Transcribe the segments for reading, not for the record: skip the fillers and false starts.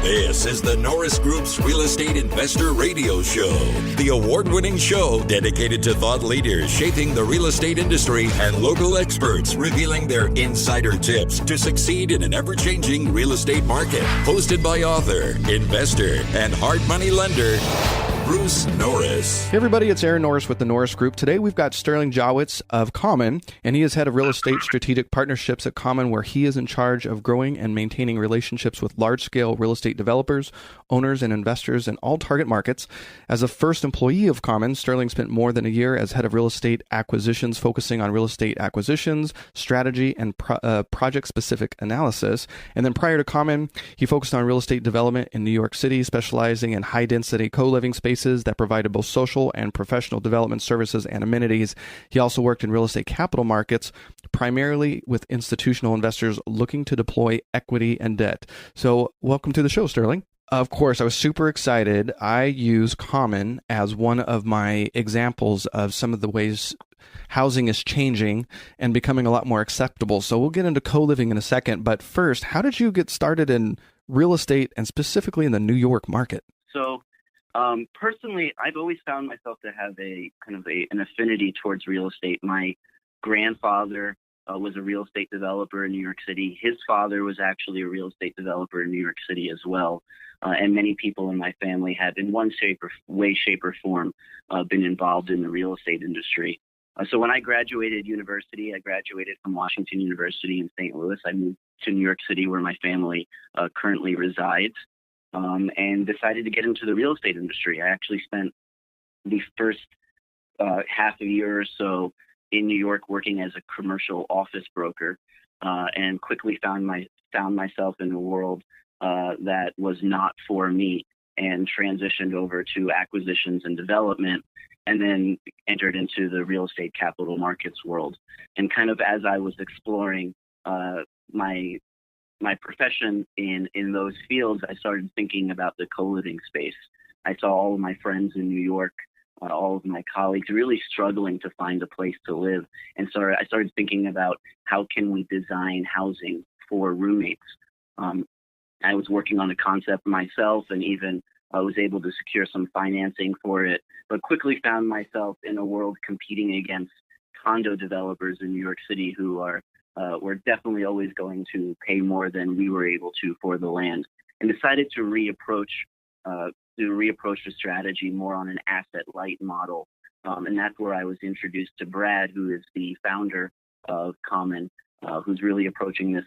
This is the Norris Group's Real Estate Investor Radio Show, the award-winning show dedicated to thought leaders shaping the real estate industry and local experts revealing their insider tips to succeed in an ever-changing real estate market. Hosted by author, investor, and hard money lender, Bruce Norris. Hey everybody, it's Aaron Norris with the Norris Group. Today we've got Sterling Jawitz of Common, and he is head of real estate strategic partnerships at Common, where he is in charge of growing and maintaining relationships with large-scale real estate developers, owners, and investors in all target markets. As a first employee of Common, Sterling spent more than a year as head of real estate acquisitions, focusing on real estate acquisitions, strategy, and project-specific analysis. And then prior to Common, he focused on real estate development in New York City, specializing in high-density co-living spaces that provided both social and professional development services and amenities. He also worked in real estate capital markets, primarily with institutional investors looking to deploy equity and debt. So welcome to the show, Sterling. Of course, I was super excited. I use Common as one of my examples of some of the ways housing is changing and becoming a lot more acceptable. So we'll get into co-living in a second. But first, how did you get started in real estate and specifically in the New York market? Personally, I've always found myself to have an affinity towards real estate. My grandfather was a real estate developer in New York City. His father was actually a real estate developer in New York City as well. And many people in my family have, in one shape or form, been involved in the real estate industry. So when I graduated university, I graduated from Washington University in St. Louis. I moved to New York City, where my family currently resides. And decided to get into the real estate industry. I actually spent the first half a year or so in New York working as a commercial office broker, and quickly found myself in a world that was not for me, and transitioned over to acquisitions and development, and then entered into the real estate capital markets world. And kind of as I was exploring my profession in those fields, I started thinking about the co-living space. I saw all of my friends in New York, all of my colleagues really struggling to find a place to live. And so I started thinking about how can we design housing for roommates. I was working on the concept myself, and even was able to secure some financing for it, but quickly found myself in a world competing against condo developers in New York City who we're definitely always going to pay more than we were able to for the land, and decided to reapproach the strategy more on an asset-light model. And that's where I was introduced to Brad, who is the founder of Common, who's really approaching this,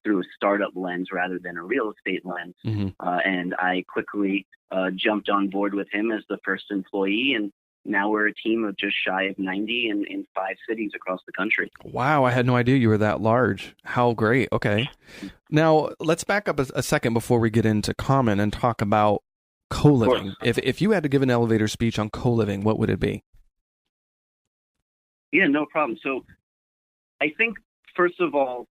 through a startup lens rather than a real estate lens. Mm-hmm. And I quickly jumped on board with him as the first employee, and now we're a team of just shy of 90 in 5 cities across the country. Wow, I had no idea you were that large. How great. Okay. Now, let's back up a second before we get into Common and talk about co-living. If you had to give an elevator speech on co-living, what would it be? Yeah, no problem. So I think, first of all,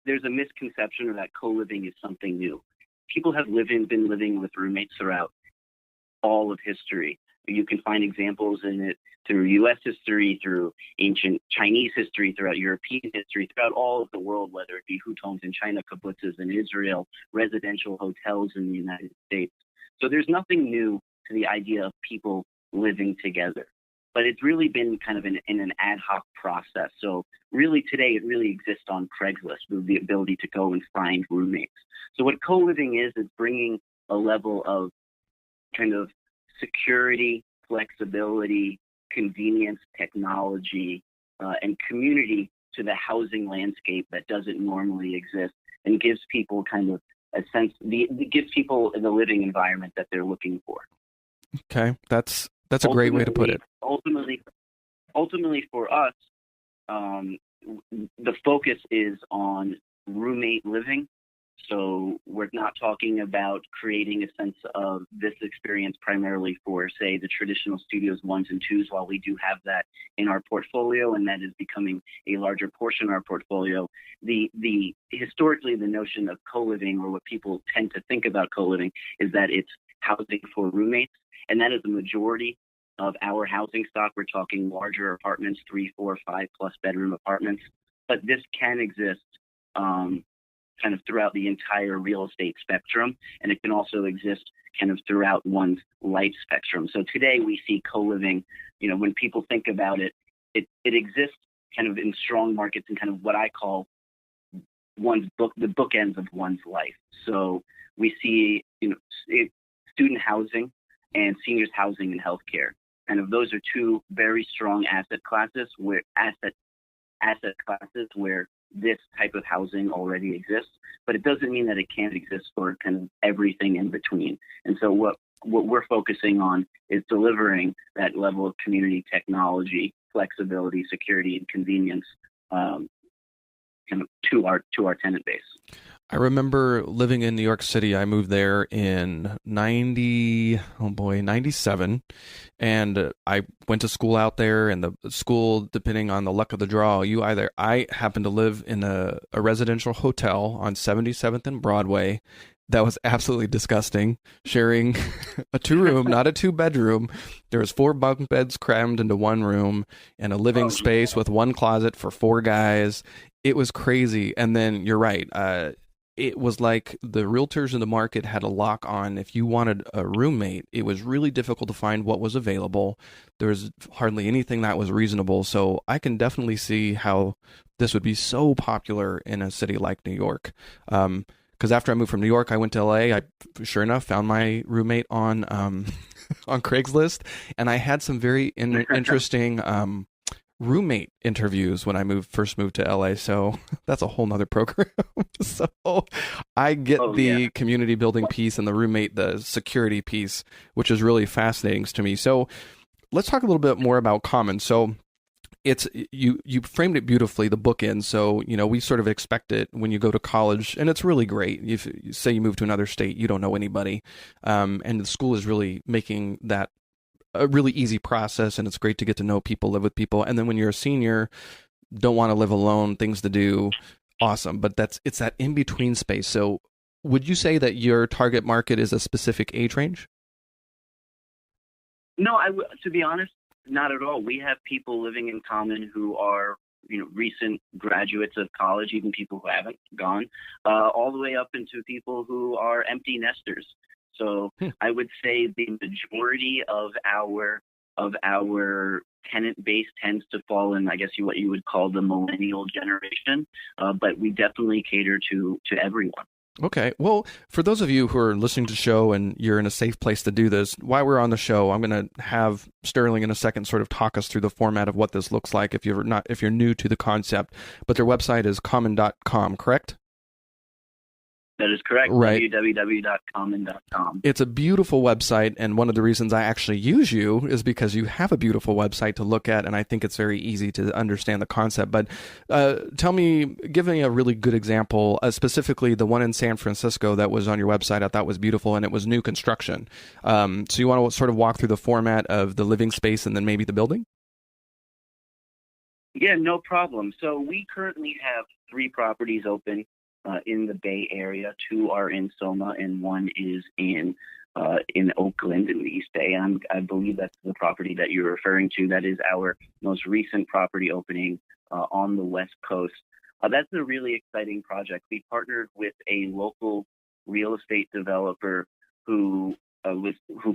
there's a misconception that co-living is something new. People have been living with roommates throughout all of history. You can find examples in it through U.S. history, through ancient Chinese history, throughout European history, throughout all of the world, whether it be hutongs in China, kibbutzes in Israel, residential hotels in the United States. So there's nothing new to the idea of people living together. But it's really been kind of in an ad hoc process. So really today, it really exists on Craigslist with the ability to go and find roommates. So what co-living is bringing a level of kind of security, flexibility, convenience, technology, and community to the housing landscape that doesn't normally exist, and gives people kind of a sense, gives people the living environment that they're looking for. Okay, that's a great way to put it. Ultimately for us, the focus is on roommate living. So we're not talking about creating a sense of this experience primarily for, say, the traditional studios 1s and 2s, while we do have that in our portfolio, and that is becoming a larger portion of our portfolio. Historically, the notion of co-living, or what people tend to think about co-living, is that it's housing for roommates, and that is the majority of our housing stock. We're talking larger apartments, 3, 4, 5+ bedroom apartments, but this can exist kind of throughout the entire real estate spectrum, and it can also exist kind of throughout one's life spectrum. So today we see co-living, when people think about it, it exists kind of in strong markets and kind of what I call the bookends of one's life. So we see, student housing and seniors housing and healthcare. And if those are two very strong asset classes where this type of housing already exists, but it doesn't mean that it can't exist for kind of everything in between. And so what we're focusing on is delivering that level of community technology, flexibility, security, and convenience kind of to our tenant base. I remember living in New York City. I moved there in 97. And I went to school out there, and the school, depending on the luck of the draw, I happened to live in a residential hotel on 77th and Broadway. That was absolutely disgusting, sharing a 2-room, not a 2-bedroom. There was 4 bunk beds crammed into one room and a living space with one closet for 4 guys. It was crazy. And then you're right. It was like the realtors in the market had a lock on. If you wanted a roommate, it was really difficult to find what was available. There was hardly anything that was reasonable. So I can definitely see how this would be so popular in a city like New York. Because after I moved from New York, I went to LA. I, sure enough, found my roommate on on Craigslist, and I had some very interesting roommate interviews when I first moved to LA. So that's a whole nother program. So I get the community building piece and the security piece, which is really fascinating to me. So let's talk a little bit more about Common. So it's you framed it beautifully, the bookend. So, we sort of expect it when you go to college, and it's really great. If you say you move to another state, you don't know anybody. And the school is really making that a really easy process, and it's great to get to know people, live with people. And then when you're a senior, don't want to live alone, things to do, awesome. But it's that in-between space. So would you say that your target market is a specific age range? No, to be honest, not at all. We have people living in Common who are, recent graduates of college, even people who haven't gone, all the way up into people who are empty nesters. So I would say the majority of our tenant base tends to fall in, I guess, what you would call the millennial generation, but we definitely cater to everyone. Okay. Well, for those of you who are listening to the show and you're in a safe place to do this, while we're on the show, I'm going to have Sterling in a second sort of talk us through the format of what this looks like if you're new to the concept. But their website is common.com, correct? That is correct. Right. www.common.com. It's a beautiful website, and one of the reasons I actually use you is because you have a beautiful website to look at, and I think it's very easy to understand the concept. But give me a really good example, specifically the one in San Francisco that was on your website I thought was beautiful, and it was new construction. So you want to sort of walk through the format of the living space and then maybe the building? Yeah, no problem. So we currently have 3 properties open in the Bay Area. 2 are in Soma, and 1 is in Oakland in the East Bay. And I believe that's the property that you're referring to. That is our most recent property opening on the West Coast. That's a really exciting project. We partnered with a local real estate developer who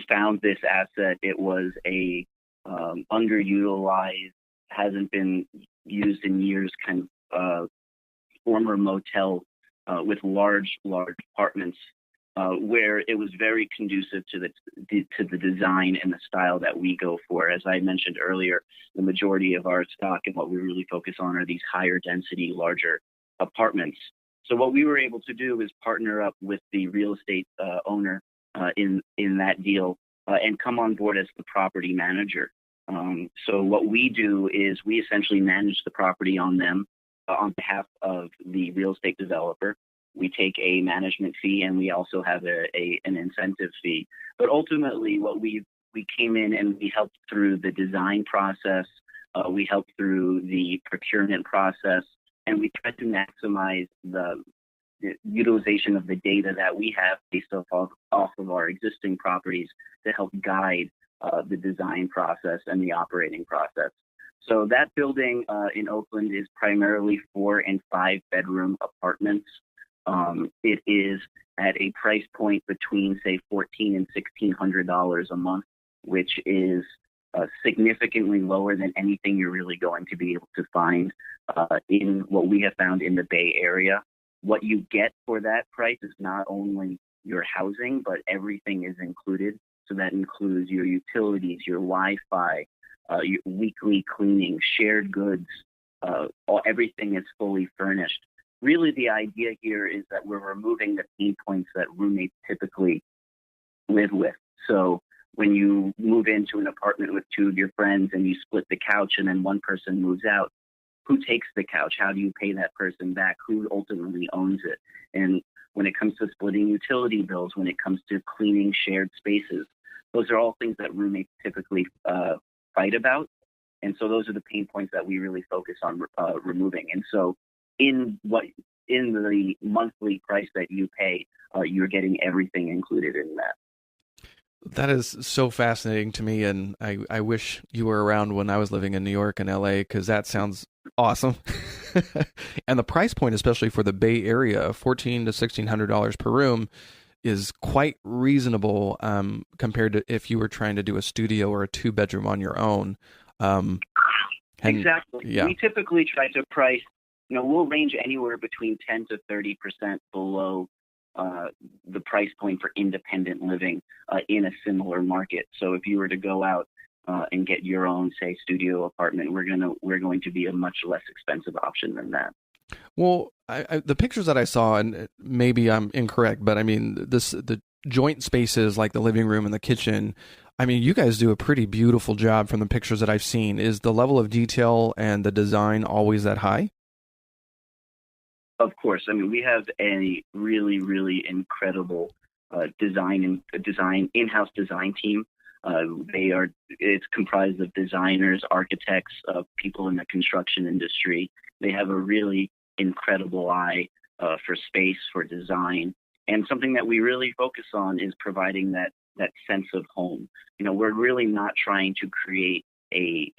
found this asset. It was a underutilized, hasn't been used in years, kind of former motel with large apartments, where it was very conducive to the design and the style that we go for. As I mentioned earlier, the majority of our stock and what we really focus on are these higher density, larger apartments. So what we were able to do is partner up with the real estate owner in that deal and come on board as the property manager. So what we do is we essentially manage the property on behalf of the real estate developer. We take a management fee, and we also have an incentive fee. But ultimately, what we came in and we helped through the design process, we helped through the procurement process, and we tried to maximize the utilization of the data that we have based off of our existing properties to help guide the design process and the operating process. So that building in Oakland is primarily 4 and 5 bedroom apartments. It is at a price point between, say, $1,400 and $1,600 a month, which is significantly lower than anything you're really going to be able to find in what we have found in the Bay Area. What you get for that price is not only your housing, but everything is included. So that includes your utilities, your Wi-Fi, your weekly cleaning, shared goods. Everything is fully furnished. Really, the idea here is that we're removing the pain points that roommates typically live with. So when you move into an apartment with two of your friends and you split the couch and then one person moves out, who takes the couch? How do you pay that person back? Who ultimately owns it? And when it comes to splitting utility bills, when it comes to cleaning shared spaces, those are all things that roommates typically fight about. And so those are the pain points that we really focus on removing. And so in the monthly price that you pay, you're getting everything included in that. That is so fascinating to me, and I wish you were around when I was living in New York and LA, because that sounds awesome. And the price point, especially for the Bay Area, $1,400 to $1,600 per room, is quite reasonable compared to if you were trying to do a studio or a 2-bedroom on your own. Exactly. Yeah. We typically try to price, we'll range anywhere between 10 to 30% below the price point for independent living in a similar market. So if you were to go out and get your own, say, studio apartment, we're going to be a much less expensive option than that. Well, the pictures that I saw, and maybe I'm incorrect, but I mean, the joint spaces like the living room and the kitchen, I mean, you guys do a pretty beautiful job from the pictures that I've seen. Is the level of detail and the design always that high? Of course. I mean, we have a really, really incredible in-house design team. It's comprised of designers, architects, people in the construction industry. They have a really incredible eye for space, for design. And something that we really focus on is providing that sense of home. We're really not trying to create a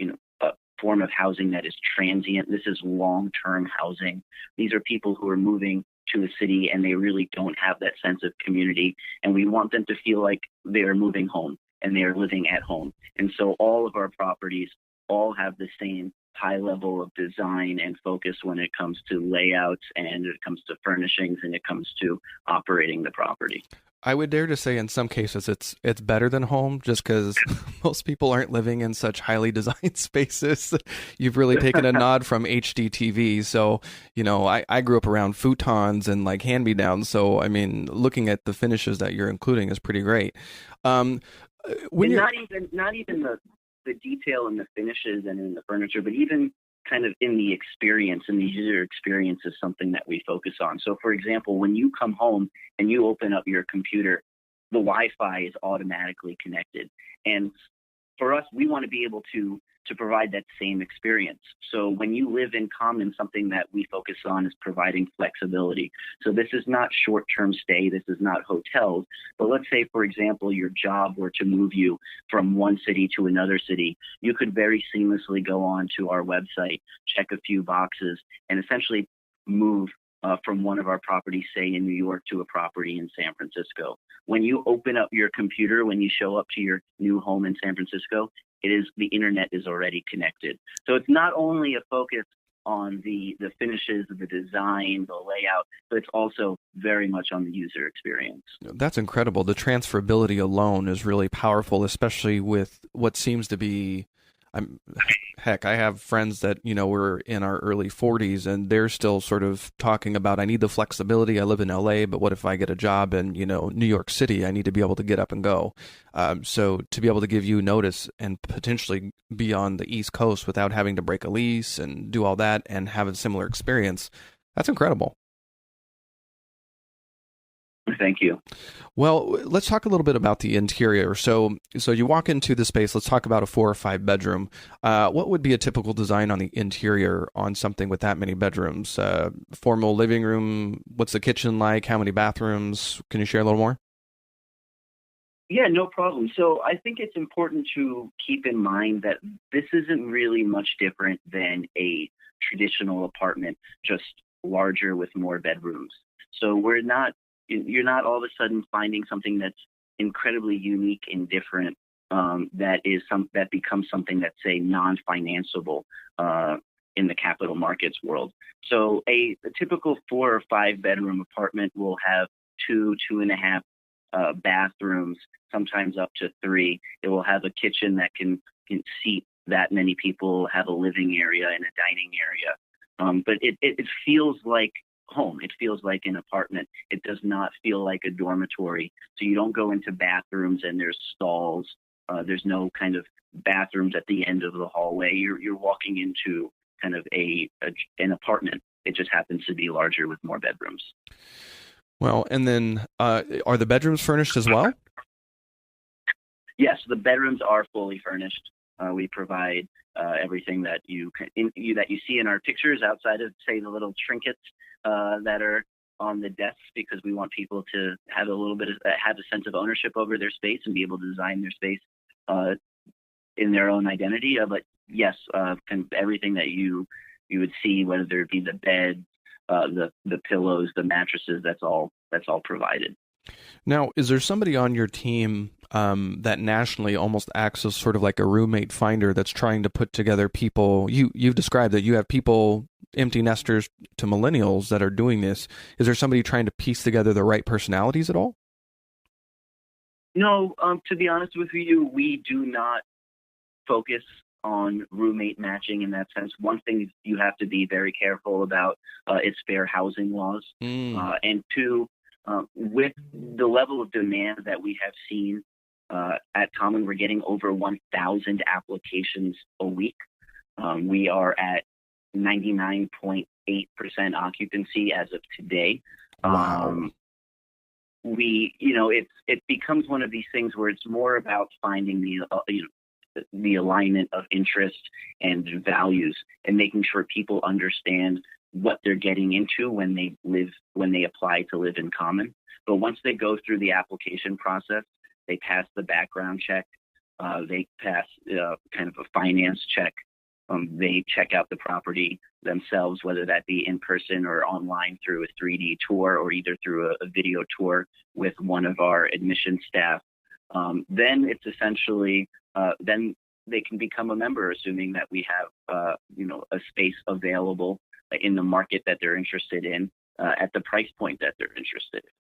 form of housing that is transient. This is long-term housing. These are people who are moving to a city and they really don't have that sense of community. And we want them to feel like they're moving home and they're living at home. And so all of our properties all have the same high level of design and focus when it comes to layouts and it comes to furnishings and it comes to operating the property. I would dare to say in some cases it's better than home, just because most people aren't living in such highly designed spaces. You've really taken a nod from HDTV. So, I grew up around futons and like hand-me-downs. So, I mean, looking at the finishes that you're including is pretty great. Not even the detail in the finishes and in the furniture, but even kind of in the experience, and the user experience is something that we focus on. So, for example, when you come home and you open up your computer, the Wi-Fi is automatically connected. And for us, we want to be able to provide that same experience. So when you live in common, something that we focus on is providing flexibility. So this is not short-term stay. This is not hotels. But let's say, for example, your job were to move you from one city to another city. You could very seamlessly go on to our website, check a few boxes, and essentially move from one of our properties, say in New York, to a property in San Francisco. When you open up your computer, when you show up to your new home in San Francisco, the internet is already connected. So it's not only a focus on the finishes, the design, the layout, but it's also very much on the user experience. That's incredible. The transferability alone is really powerful, especially with what seems to be, I have friends that, were in our early 40s and they're still sort of talking about, I need the flexibility. I live in LA, but what if I get a job in, New York City? I need to be able to get up and go. So to be able to give you notice and potentially be on the East Coast without having to break a lease and do all that and have a similar experience, that's incredible. Thank you. Well, let's talk a little bit about the interior. So you walk into the space. Let's talk about a 4 or 5 bedroom. What would be a typical design on the interior on something with that many bedrooms? Formal living room. What's the kitchen like? How many bathrooms? Can you share a little more? Yeah, no problem. So I think it's important to keep in mind that this isn't really much different than a traditional apartment, just larger with more bedrooms. So you're not all of a sudden finding something that's incredibly unique and different, that becomes something that's, say, non-financeable in the capital markets world. So a typical 4 or 5 bedroom apartment will have 2.5 bathrooms, sometimes up to 3. It will have a kitchen that can seat that many people, have a living area and a dining area. But it feels like home. It feels like an apartment. It does not feel like a dormitory. So you don't go into bathrooms and there's stalls. There's no kind of bathrooms at the end of the hallway. You're walking into kind of an apartment. It just happens to be larger with more bedrooms. Well, and then are the bedrooms furnished as well? Yes, the bedrooms are fully furnished. We provide everything that you see in our pictures, outside of, say, the little trinkets that are on the desks, because we want people to have have a sense of ownership over their space and be able to design their space in their own identity. But yes, kind of everything that you would see, whether it be the bed, the pillows, the mattresses, that's all provided. Now, is there somebody on your team that nationally almost acts as sort of like a roommate finder that's trying to put together people? You've described that you have people, empty nesters to millennials, that are doing this. Is there somebody trying to piece together the right personalities at all? No, to be honest with you, we do not focus on roommate matching in that sense. One thing you have to be very careful about is fair housing laws. And two, with the level of demand that we have seen at Common, we're getting over 1,000 applications a week. We are at 99.8% occupancy as of today. Wow. It becomes one of these things where it's more about finding the alignment of interest and values, and making sure people understand what they're getting into when they apply to live in Common. But once they go through the application process, they pass the background check, they pass kind of a finance check, they check out the property themselves, whether that be in person or online through a 3D tour, or either through a video tour with one of our admission staff. Then it's essentially, then they can become a member, assuming that we have, a space available in the market that they're interested in, at the price point that they're interested in.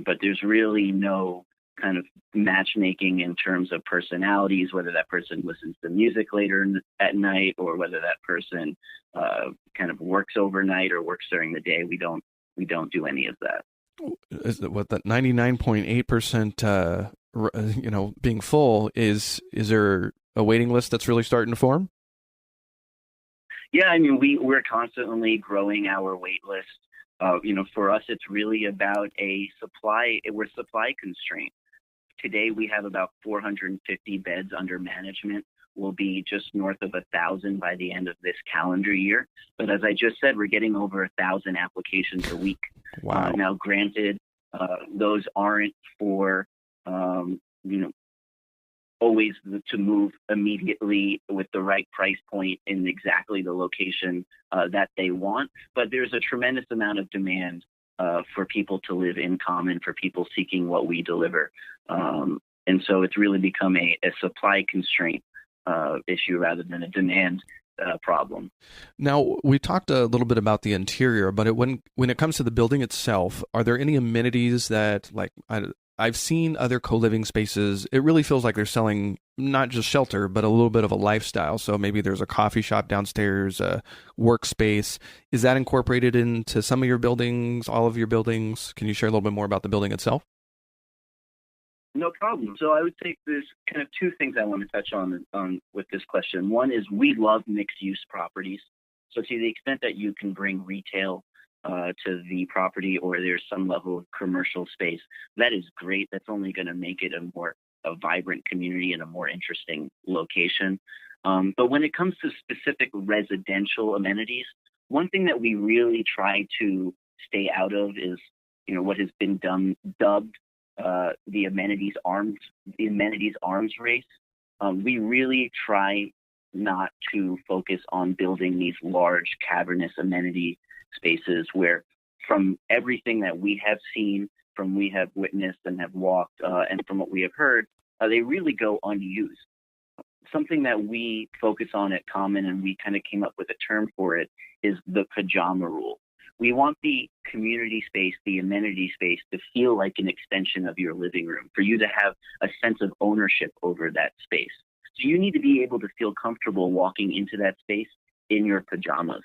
But there's really no kind of matchmaking in terms of personalities, whether that person listens to music later at night, or whether that person kind of works overnight or works during the day. We don't do any of that. Is it what that 99.8% being full is there a waiting list that's really starting to form? Yeah, I mean, we're constantly growing our wait list. For us, it's really about we're supply constrained. Today, we have about 450 beds under management. We'll be just north of 1,000 by the end of this calendar year. But as I just said, we're getting over 1,000 applications a week. Wow. Now, granted, those aren't for, always to move immediately with the right price point in exactly the location that they want. But there's a tremendous amount of demand for people to live in Common, for people seeking what we deliver. And so it's really become a supply constraint issue rather than a demand problem. Now, we talked a little bit about the interior, but when it comes to the building itself, are there any amenities that, like, I've seen other co-living spaces, it really feels like they're selling not just shelter, but a little bit of a lifestyle. So maybe there's a coffee shop downstairs, a workspace. Is that incorporated into some of your buildings, all of your buildings? Can you share a little bit more about the building itself? No problem. So I would say there's kind of two things I want to touch on with this question. One is we love mixed-use properties. So to the extent that you can bring retail to the property, or there's some level of commercial space, that is great. That's only going to make it a vibrant community and a more interesting location. But when it comes to specific residential amenities, one thing that we really try to stay out of is, what has been dubbed the amenities arms race. We really try not to focus on building these large cavernous amenity spaces where from everything that we have seen, from we have witnessed and have walked, and from what we have heard, they really go unused. Something that we focus on at Common, and we kind of came up with a term for it, is the pajama rule. We want the community space, the amenity space, to feel like an extension of your living room, for you to have a sense of ownership over that space. So you need to be able to feel comfortable walking into that space in your pajamas.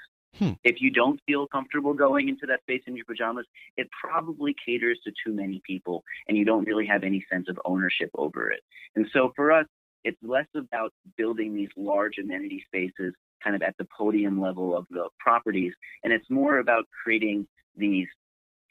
If you don't feel comfortable going into that space in your pajamas, it probably caters to too many people, and you don't really have any sense of ownership over it. And so for us, it's less about building these large amenity spaces kind of at the podium level of the properties, and it's more about creating these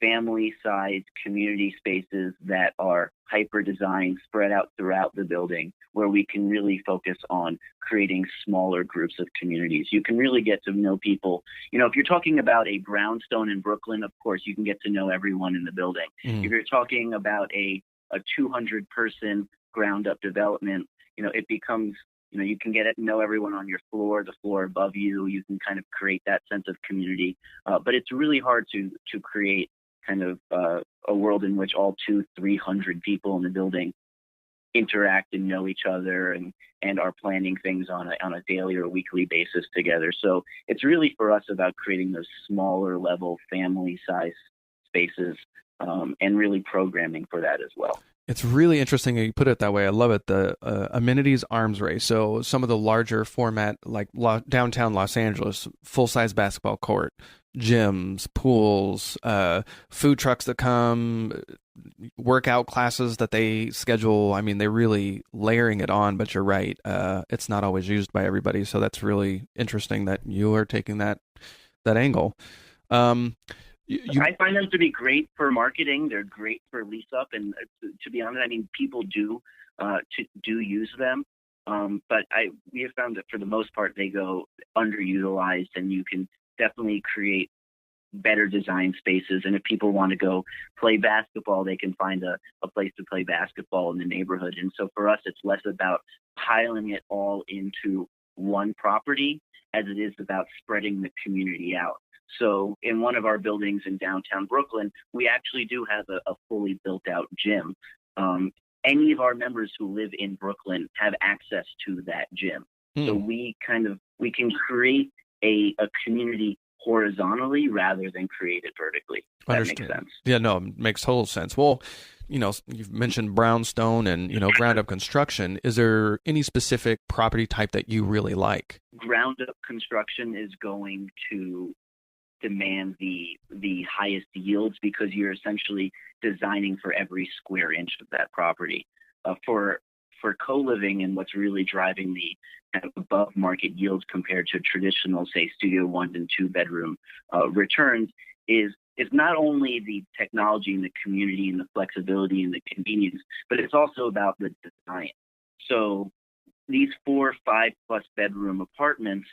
family-sized community spaces that are hyper-designed, spread out throughout the building, where we can really focus on creating smaller groups of communities. You can really get to know people. If you're talking about a brownstone in Brooklyn, of course, you can get to know everyone in the building. If you're talking about a 200-person ground-up development, it becomes, you can get to know everyone on your floor, the floor above you. You can kind of create that sense of community. But it's really hard to create kind of a world in which all 200-300 people in the building interact and know each other and are planning things on a daily or weekly basis together. So it's really for us about creating those smaller level family size spaces, and really programming for that as well. It's really interesting that you put it that way. I love it. The amenities arms race. So some of the larger format, like downtown Los Angeles, full-size basketball court, gyms, pools, food trucks that come, workout classes that they schedule. I mean, they're really layering it on, but you're right. It's not always used by everybody. So that's really interesting that you are taking that angle. I find them to be great for marketing. They're great for lease up, and to be honest, I mean, people do use them. But we have found that for the most part they go underutilized, and you can definitely create better design spaces. And if people want to go play basketball, they can find a place to play basketball in the neighborhood. And so for us, it's less about piling it all into one property as it is about spreading the community out. So in one of our buildings in downtown Brooklyn, we actually do have a fully built out gym. Any of our members who live in Brooklyn have access to that gym. So we can create a community horizontally rather than create it vertically. That makes sense. Yeah, no, it makes total sense. Well, you've mentioned brownstone and, GroundUp Construction. Is there any specific property type that you really like? GroundUp Construction is going to demand the highest yields because you're essentially designing for every square inch of that property. For co-living, and what's really driving the kind of above market yields compared to traditional, say, studio 1 and 2 bedroom returns is not only the technology and the community and the flexibility and the convenience, but it's also about the design. So these 4, 5+ bedroom apartments,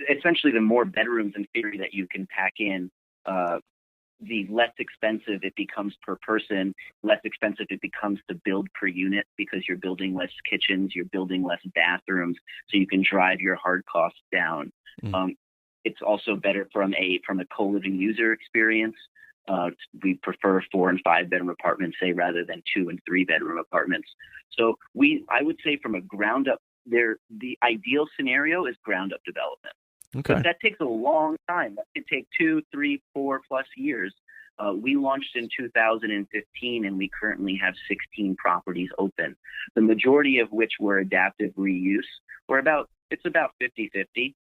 essentially the more bedrooms in theory that you can pack in, the less expensive it becomes per person, less expensive it becomes to build per unit because you're building less kitchens, you're building less bathrooms, so you can drive your hard costs down. It's also better from a co-living user experience. We prefer 4 and 5 bedroom apartments, say, rather than 2 and 3 bedroom apartments. So I would say from a ground up, the ideal scenario is ground up development. Okay. But that takes a long time. That could take 2, 3, 4+ years. We launched in 2015, and we currently have 16 properties open, the majority of which were adaptive reuse. It's about 50-50,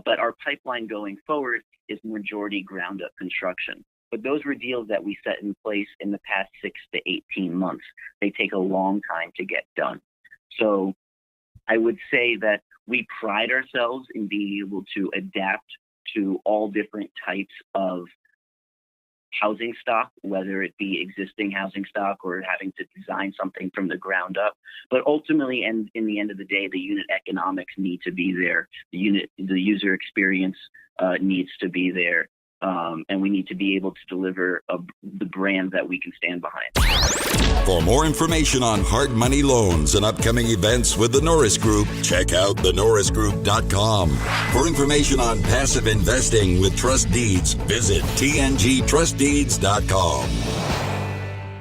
but our pipeline going forward is majority ground-up construction. But those were deals that we set in place in the past 6 to 18 months. They take a long time to get done. So I would say that we pride ourselves in being able to adapt to all different types of housing stock, whether it be existing housing stock or having to design something from the ground up. But ultimately, and in the end of the day, the unit economics need to be there. The user experience needs to be there. and we need to be able to deliver the brand that we can stand behind. For more information on hard money loans and upcoming events with the Norris Group, check out thenorrisgroup.com. For information on passive investing with trust deeds, visit tngtrustdeeds.com.